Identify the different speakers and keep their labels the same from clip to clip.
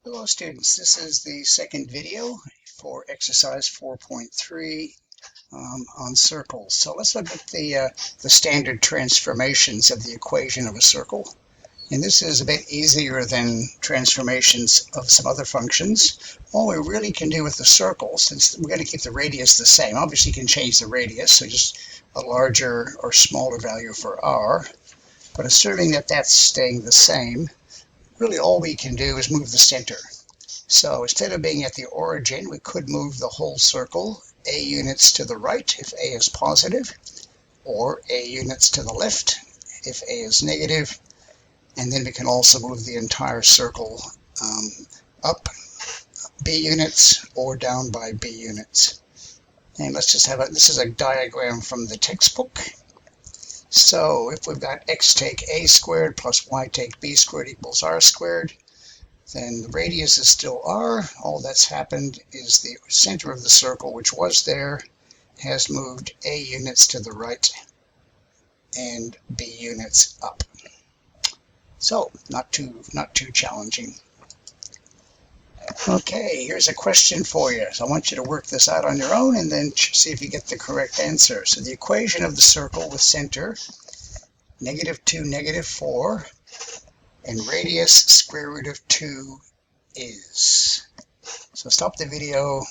Speaker 1: Hello students, this is the second video for exercise 4.3 on circles. So let's look at the standard transformations of the equation of a circle. And this is a bit easier than transformations of some other functions. All we really can do with the circle, since we're going to keep the radius the same, obviously you can change the radius, so just a larger or smaller value for r, but assuming that that's staying the same, really all we can do is move the center. So instead of being at the origin, we could move the whole circle a units to the right if a is positive, or a units to the left if a is negative, and then we can also move the entire circle up b units or down by b units. And let's just have this is a diagram from the textbook. So if we've got x take a squared plus y take b squared equals r squared, then the radius is still r. All that's happened is the center of the circle, which was there, has moved a units to the right and b units up. So not too challenging. Okay, here's a question for you. So I want you to work this out on your own and then see if you get the correct answer. So the equation of the circle with center, -2, -4, and radius square root of 2 is. So stop the video,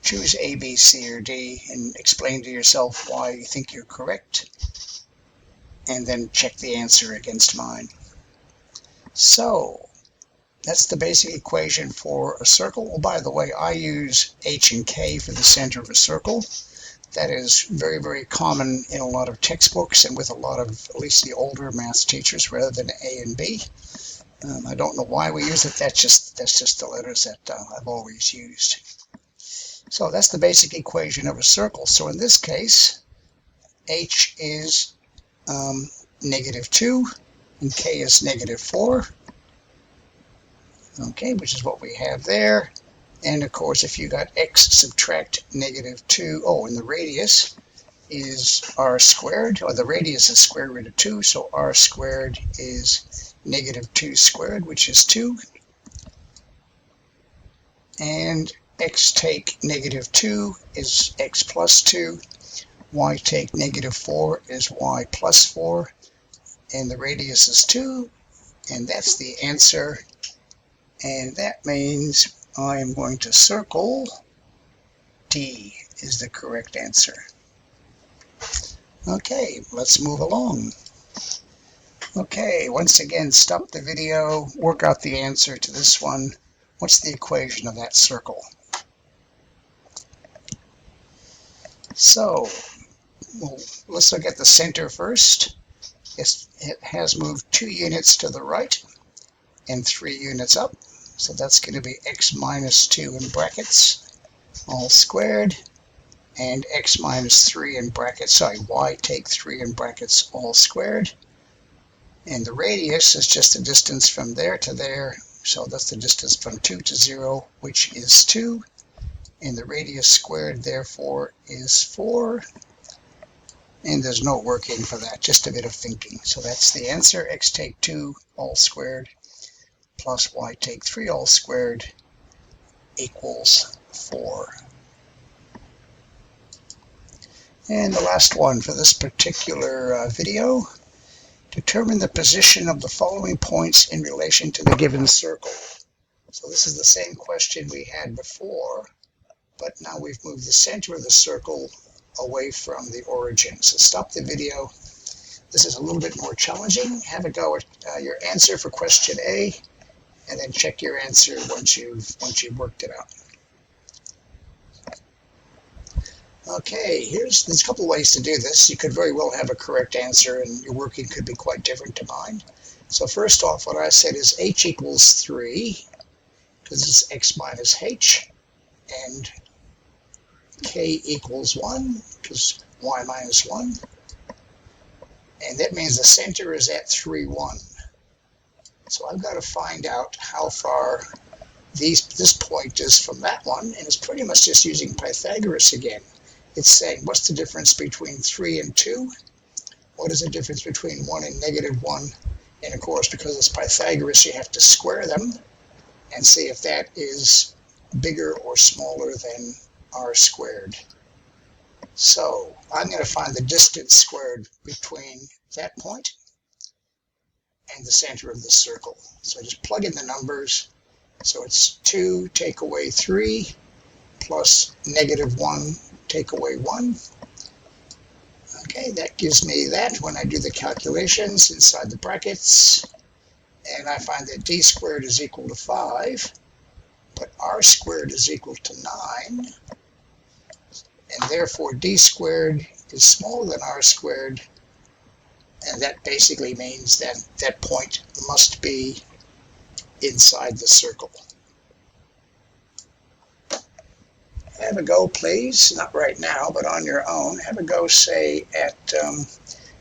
Speaker 1: choose A, B, C, or D, and explain to yourself why you think you're correct, and then check the answer against mine. So that's the basic equation for a circle. Oh, by the way, I use H and K for the center of a circle. That is very, very common in a lot of textbooks and with a lot of, at least the older math teachers, rather than A and B. I don't know why we use it. That's just the letters that I've always used. So that's the basic equation of a circle. So in this case, H is -2 and K is -4. Okay, which is what we have there. And of course, if you got X subtract -2, and the radius is r squared, or the radius is square root of 2, so r squared is -2 squared, which is 2. And x take -2 is x plus 2. Y take -4 is y plus 4. And the radius is 2. And that's the answer. And that means I am going to circle D is the correct answer. Okay, let's move along. Okay, once again, stop the video, work out the answer to this one. What's the equation of that circle? So, let's look at the center first. It has moved 2 units to the right and 3 units up. So that's going to be x minus 2 in brackets, all squared, and x minus 3 in brackets, y take 3 in brackets, all squared. And the radius is just the distance from there to there, so that's the distance from 2 to 0, which is 2. And the radius squared, therefore, is 4. And there's no working for that, just a bit of thinking. So that's the answer, x take 2 all squared plus y take 3 all squared equals 4. And the last one for this particular video, determine the position of the following points in relation to the given circle. So this is the same question we had before, but now we've moved the center of the circle away from the origin. So stop the video. This is a little bit more challenging. Have a go at your answer for question A, and then check your answer once you've worked it out. Okay, there's a couple ways to do this. You could very well have a correct answer, and your working could be quite different to mine. So first off, what I said is h equals 3, because it's x minus h, and k equals 1, because y minus 1. And that means the center is at 3, 1. So I've got to find out how far this point is from that one, and it's pretty much just using Pythagoras again. It's saying, what's the difference between 3 and 2? What is the difference between 1 and -1? And of course, because it's Pythagoras, you have to square them. and see if that is bigger or smaller than r squared. So I'm going to find the distance squared between that point and the center of the circle. So I just plug in the numbers. So it's 2 take away 3 plus -1 take away 1. Okay, that gives me that when I do the calculations inside the brackets. And I find that d squared is equal to 5, but r squared is equal to 9. And therefore d squared is smaller than r squared. And that basically means that that point must be inside the circle. Have a go, please. Not right now, but on your own. Have a go, say, at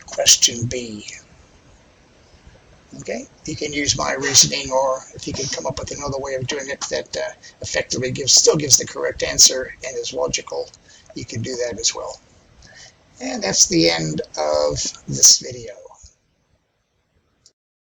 Speaker 1: question B. Okay? You can use my reasoning, or if you can come up with another way of doing it that effectively still gives the correct answer and is logical, you can do that as well. And that's the end of this video.